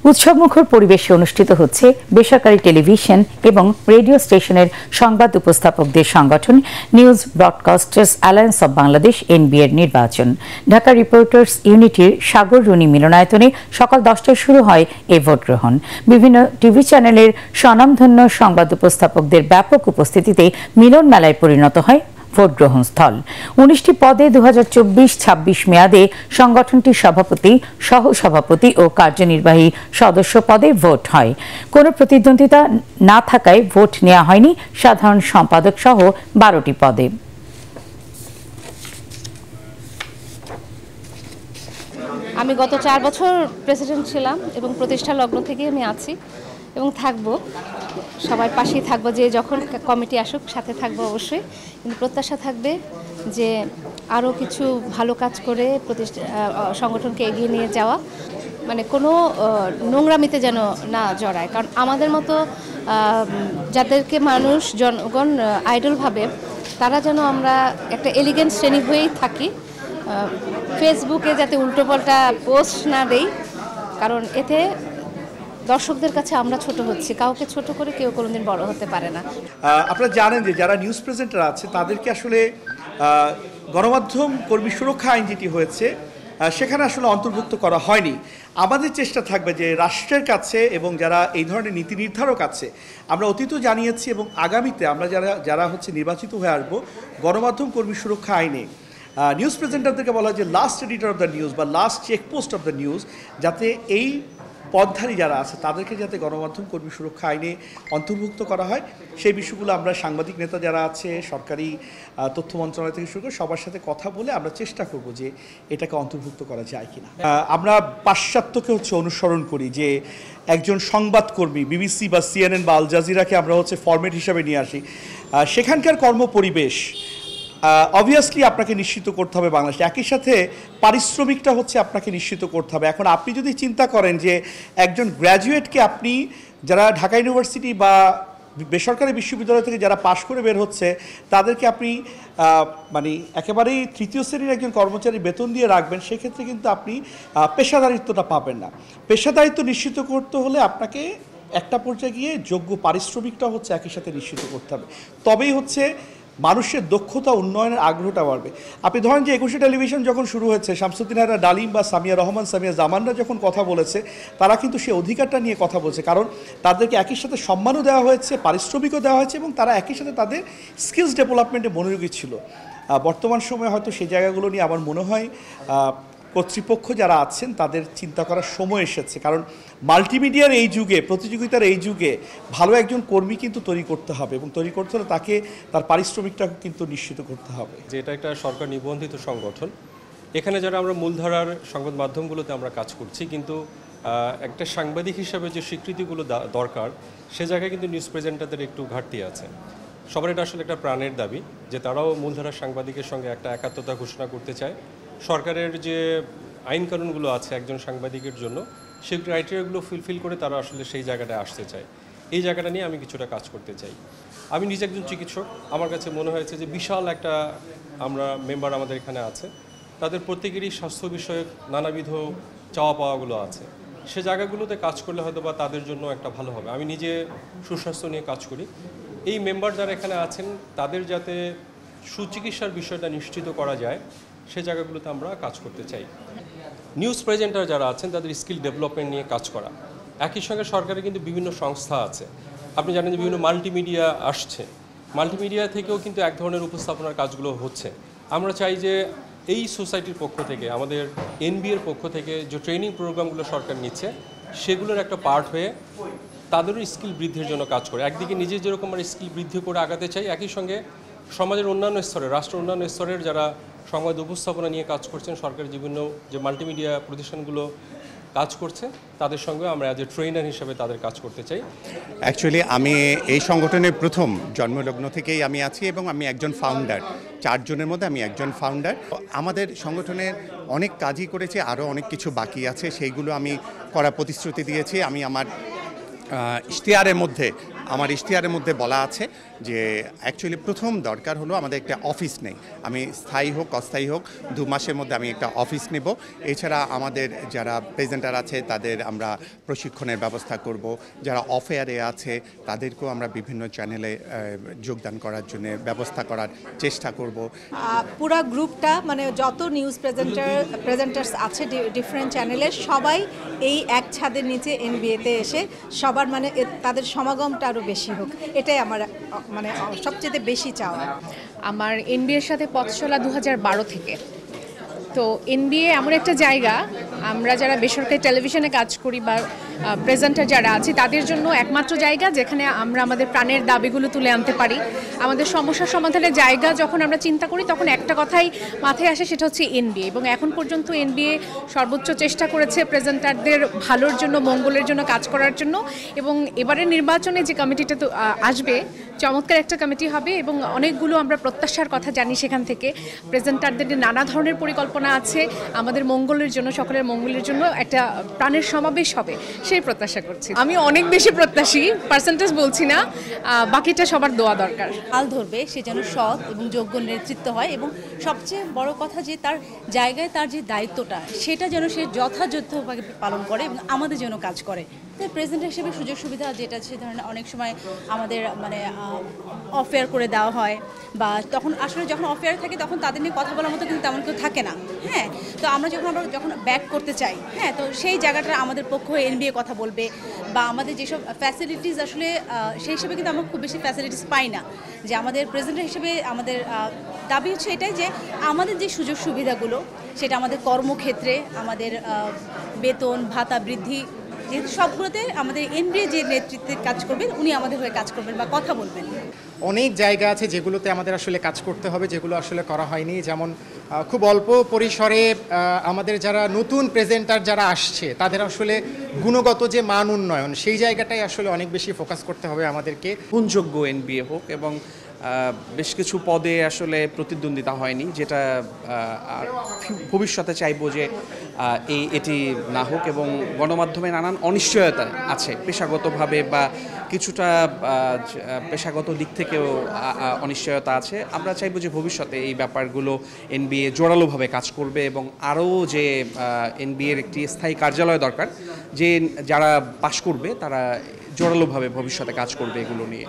উৎসবমুখর পরিবেশে অনুষ্ঠিত হচ্ছে বেসরকারি টেলিভিশন এবং রেডিও স্টেশনের সংবাদ উপস্থাপকদের সংগঠন news broadcasters alliance of Bangladesh NBA এর নির্বাচন। ঢাকা রিপোর্টার্স ইউনিটির সাগররুনি মিলনায়তনে সকাল 10টায় শুরু হয় এই ভোট গ্রহণ। বিভিন্ন টিভি চ্যানেলের স্বনামধন্য সংবাদ উপস্থাপকদের ব্যাপক উপস্থিতিতে মিলন মেলায় পরিণত হয় ভোট গ্রহণ স্থল। 19টি পদে 2024-26 মেয়াদে সংগঠনটির সভাপতি, সহসভাপতি ও কার্যনির্বাহী সদস্য পদে ভোট হয়। কোনো প্রতিদ্বন্দ্বিতা না থাকায় ভোট নেওয়া হয়নি সাধারণ সম্পাদক সহ 12টি পদে। আমি গত 4 বছর প্রেসিডেন্ট ছিলাম এবং প্রতিষ্ঠা লগ্ন থেকে আমি আছি এবং থাকবো, সবার পাশেই থাকবো। যে যখন কমিটি আসুক সাথে থাকবো অবশ্যই, কিন্তু প্রত্যাশা থাকবে যে আরও কিছু ভালো কাজ করে সংগঠনকে এগিয়ে নিয়ে যাওয়া, মানে কোনো নোংরামিতে যেন না জড়ায়। কারণ আমাদের মতো যাদেরকে মানুষ জনগণ আইডল ভাবে, তারা যেন আমরা একটা এলিগেন্ট শ্রেণী হয়েই থাকি। ফেসবুকে যাতে উল্টোপাল্টা পোস্ট না দেই, কারণ এতে দর্শকদের কাছে আমরা ছোট হচ্ছি। কাউকে ছোট করে কেউ কোনোদিন বড় হতে পারে না। আপনারা জানেন যে যারা নিউজ প্রেজেন্টার আছে তাদেরকে আসলে গণমাধ্যম কর্মী সুরক্ষা আইন যেটি হয়েছে সেখানে আসলে অন্তর্ভুক্ত করা হয়নি। আমাদের চেষ্টা থাকবে যে রাষ্ট্রের কাছে এবং যারা এই ধরনের নীতি নির্ধারক আছে, আমরা অতীতও জানিয়েছি এবং আগামীতে আমরা যারা হচ্ছে নির্বাচিত হয়ে আসবো, গণমাধ্যম কর্মী সুরক্ষা আইনে নিউজ প্রেজেন্টারদেরকে বলা হয় যে last editor of the news বা last checkpost of the news, যাতে এই পদধারী যারা আছে তাদেরকে যাতে গণমাধ্যম কর্মী সুরক্ষা আইনে অন্তর্ভুক্ত করা হয়, সেই বিষয়গুলো আমরা সাংবাদিক নেতা যারা আছে, সরকারি তথ্য মন্ত্রণালয় থেকে শুরু করে সবার সাথে কথা বলে আমরা চেষ্টা করব যে এটাকে অন্তর্ভুক্ত করা যায় কিনা। আমরা পাশ্চাত্যকে অনুসরণ করি যে একজন সংবাদকর্মী বিবিসি বা সিএনএন বা আল জাজিরাকে আমরা ফরম্যাট হিসাবে নিয়ে আসি। সেখানকার কর্মপরিবেশ অবভিয়াসলি আপনাকে নিশ্চিত করতে হবে বাংলাদেশে, একই সাথে পারিশ্রমিকটা আপনাকে নিশ্চিত করতে হবে। এখন আপনি যদি চিন্তা করেন যে একজন গ্র্যাজুয়েটকে আপনি যারা ঢাকা ইউনিভার্সিটি বা বেসরকারি বিশ্ববিদ্যালয় থেকে যারা পাশ করে বের হচ্ছে তাদেরকে আপনি মানে একেবারেই তৃতীয় শ্রেণীর একজন কর্মচারী বেতন দিয়ে রাখবেন, সেক্ষেত্রে কিন্তু আপনি পেশাদারিত্বটা পাবেন না। পেশাদারিত্ব নিশ্চিত করতে হলে আপনাকে একটা পর্যায়ে গিয়ে যোগ্য পারিশ্রমিকটা একই সাথে নিশ্চিত করতে হবে, তবেই মানুষের দক্ষতা উন্নয়নের আগ্রহটা বাড়বে। আপনি ধরেন যে 21শে টেলিভিশন যখন শুরু হয়েছে, শামসুদ্দিন হায়রা ডালিম বা সামিয়া রহমান, সামিয়া জামানরা যখন কথা বলেছে, তারা কিন্তু সেই অধিকারটা নিয়ে কথা বলছে, কারণ তাদেরকে একই সাথে সম্মানও দেওয়া হয়েছে, পারিশ্রমিকও দেওয়া হয়েছে এবং তারা একই সাথে তাদের স্কিলস ডেভেলপমেন্টে মনোযোগী ছিল। বর্তমান সময়ে হয়তো সেই জায়গাগুলো নিয়ে আমার মনে হয় কর্তৃপক্ষ যারা আছেন তাদের চিন্তা করার সময় এসেছে, কারণ মাল্টিমিডিয়ার এই যুগে, প্রতিযোগিতার এই যুগে ভালো একজন কর্মী কিন্তু তৈরি করতে হবে এবং তৈরি করতে হলে তাকে তার পারিশ্রমিকটা কিন্তু নিশ্চিত করতে হবে। যে এটা একটা সরকার নিবন্ধিত সংগঠন, এখানে যারা আমরা মূলধারার সংবাদ মাধ্যমগুলোতে আমরা কাজ করছি, কিন্তু একটা সাংবাদিক হিসাবে যে স্বীকৃতিগুলো দরকার সে জায়গায় কিন্তু নিউজ প্রেজেন্টারদের একটু ঘাটতি আছে। সবার এটা আসলে একটা প্রাণের দাবি যে তারাও মূলধারার সাংবাদিকের সঙ্গে একটা একাত্মতা ঘোষণা করতে চায়। সরকারের যে আইন কানুনগুলো আছে একজন সাংবাদিকের জন্য, সেই ক্রাইটেরিয়াগুলো ফুলফিল করে তারা আসলে সেই জায়গাটায় আসতে চায়। এই জায়গাটা নিয়ে আমি কিছুটা কাজ করতে চাই। আমি নিজে একজন চিকিৎসক, আমার কাছে মনে হয়েছে যে বিশাল একটা মেম্বার আমাদের এখানে আছে, তাদের প্রত্যেকেরই স্বাস্থ্য বিষয়ক নানাবিধ চাওয়া পাওয়াগুলো আছে। সে জায়গাগুলোতে কাজ করলে হয়তো বা তাদের জন্য একটা ভালো হবে। আমি নিজে সুস্বাস্থ্য নিয়ে কাজ করি। এই মেম্বার যারা এখানে আছেন তাদের যাতে সুচিকিৎসার বিষয়টা নিশ্চিত করা যায়, সে জায়গাগুলোতে আমরা কাজ করতে চাই। নিউজ প্রেজেন্টার যারা আছেন তাদের স্কিল ডেভেলপমেন্ট নিয়ে কাজ করা। একই সঙ্গে সরকারের কিন্তু বিভিন্ন সংস্থা আছে, আপনি জানেন যে বিভিন্ন মাল্টিমিডিয়া আসছে, মাল্টিমিডিয়া থেকেও কিন্তু এক ধরনের উপস্থাপনার কাজগুলো হচ্ছে। আমরা চাই যে এই সোসাইটির পক্ষ থেকে, আমাদের এনবিএর পক্ষ থেকে যে ট্রেনিং প্রোগ্রামগুলো সরকার নিচ্ছে, সেগুলোর একটা পার্ট হয়ে তাদেরও স্কিল বৃদ্ধির জন্য কাজ করে। একদিকে নিজে যেরকম আমরা স্কিল বৃদ্ধি করে আগাতে চাই, একই সঙ্গে সমাজের অন্যান্য স্তরে, রাষ্ট্র অন্যান্য স্তরের যারা সংবাদ উপস্থাপনা নিয়ে কাজ করছেন, সরকারের বিভিন্ন যে মাল্টিমিডিয়া প্রতিষ্ঠানগুলো কাজ করছে, তাদের সঙ্গে আমরা অ্যাজ এ ট্রেনার হিসেবে তাদের কাজ করতে চাই। অ্যাকচুয়ালি আমি এই সংগঠনের প্রথম জন্মলগ্ন থেকেই আমি আছি এবং আমি একজন ফাউন্ডার, 4 জনের মধ্যে আমি একজন ফাউন্ডার। আমাদের সংগঠনের অনেক কাজই করেছে, আরও অনেক কিছু বাকি আছে, সেইগুলো আমি করার প্রতিশ্রুতি দিয়েছি। আমি আমার ইশতেহারের মধ্যে আমার ইশতেহারের মধ্যে বলা আছে যে অ্যাকচুয়ালি প্রথম দরকার হলো আমাদের একটা অফিস নেই। আমি স্থায়ী হোক অস্থায়ী হোক 2 মাসের মধ্যে আমি একটা অফিস নেব। এছাড়া আমাদের যারা প্রেজেন্টার আছে তাদের আমরা প্রশিক্ষণের ব্যবস্থা করব, যারা অফ এয়ারে আছে তাদেরকেও আমরা বিভিন্ন চ্যানেলে যোগদান করার জন্য ব্যবস্থা করার চেষ্টা করব। পুরা গ্রুপটা মানে যত নিউজ প্রেজেন্টার্স আছে ডিফারেন্ট চ্যানেলের সবাই এই এক ছাদের নিচে এনবিএতে এসে সবার মানে তাদের সমাগমটা আরও বেশি হোক, এটাই আমার মানে সবচেয়ে বেশি চাওয়া। আমার এনবিএর সাথে পথ চলা 2012 থেকে। তো এনবিএ এমন একটা জায়গা, আমরা যারা বেসরকারি টেলিভিশনে কাজ করি বা প্রেজেন্টার যারা আছি তাদের জন্য একমাত্র জায়গা যেখানে আমরা আমাদের প্রাণের দাবিগুলো তুলে আনতে পারি। আমাদের সমস্যার সমাধানের জায়গা যখন আমরা চিন্তা করি তখন একটা কথাই মাথায় আসে, সেটা হচ্ছে এনবিএ। এবং এখন পর্যন্ত এনবিএ সর্বোচ্চ চেষ্টা করেছে প্রেজেন্টারদের ভালোর জন্য, মঙ্গলের জন্য কাজ করার জন্য। এবং এবারের নির্বাচনে যে কমিটিটা তো আসবে, চমৎকার একটা কমিটি হবে এবং অনেকগুলো আমরা প্রত্যাশার কথা জানি সেখান থেকে। প্রেজেন্টারদের নানা ধরনের পরিকল্পনা আছে আমাদের মঙ্গলের জন্য, সকলের মঙ্গলের জন্য একটা প্রাণের সমাবেশ হবে, সেই প্রত্যাশা করছি। আমি অনেক বেশি প্রত্যাশী, পার্সেন্টেজ বলছি না, বাকিটা সবার দোয়া দরকার। হাল ধরবে সে যেন সৎ এবং যোগ্য নেতৃত্ব হয়, এবং সবচেয়ে বড় কথা যে তার জায়গায় তার যে দায়িত্বটা সেটা যেন সে যথাযথভাবে পালন করে এবং আমাদের জন্য কাজ করে। প্রেজেন্টার হিসেবে সুযোগ সুবিধা যেটা আছে, ধরেন অনেক সময় আমাদের মানে অফেয়ার করে দেওয়া হয়, বা তখন আসলে যখন অফেয়ার থাকে তখন তাদের নিয়ে কথা বলার মতো কিন্তু তেমন কেউ থাকে না। হ্যাঁ, তো আমরা যখন ব্যাক করতে চাই, হ্যাঁ, তো সেই জায়গাটা আমাদের পক্ষ হয়ে এনবিএ কথা বলবে, বা আমাদের যেসব ফ্যাসিলিটিস আসলে সেই হিসেবে কিন্তু আমরা খুব বেশি ফ্যাসিলিটিস পাই না। যে আমাদের প্রেজেন্টার হিসেবে আমাদের দাবি হচ্ছে এটাই যে আমাদের যে সুযোগ সুবিধাগুলো সেটা আমাদের কর্মক্ষেত্রে, আমাদের বেতন ভাতা বৃদ্ধি, যেহেতু সবগুলোতে আমাদের এনবিএ যে নেতৃত্বে কাজ করবেন উনি আমাদের হয়ে কাজ করবেন বা কথা বলবেন। অনেক জায়গা আছে যেগুলোতে আমাদের আসলে কাজ করতে হবে, যেগুলো আসলে করা হয়নি। যেমন খুব অল্প পরিসরে আমাদের যারা নতুন প্রেজেন্টার যারা আসছে তাদের আসলে গুণগত যে মান উন্নয়ন, সেই জায়গাটাই আসলে অনেক বেশি ফোকাস করতে হবে আমাদেরকে। যোগ্য এনবিএ হোক, এবং বেশ কিছু পদে আসলে প্রতিদ্বন্দ্বিতা হয়নি, যেটা ভবিষ্যতে চাইবো যে এটি না হোক। এবং গণমাধ্যমে নানান অনিশ্চয়তা আছে পেশাগতভাবে, বা কিছুটা পেশাগত দিক থেকেও অনিশ্চয়তা আছে। আমরা চাইবো যে ভবিষ্যতে এই ব্যাপারগুলো এনবিএ জোরালোভাবে কাজ করবে, এবং আরও যে এনবিএর একটি স্থায়ী কার্যালয় দরকার, যে যারা পাশ করবে তারা জোরালোভাবে ভবিষ্যতে কাজ করবে এগুলো নিয়ে।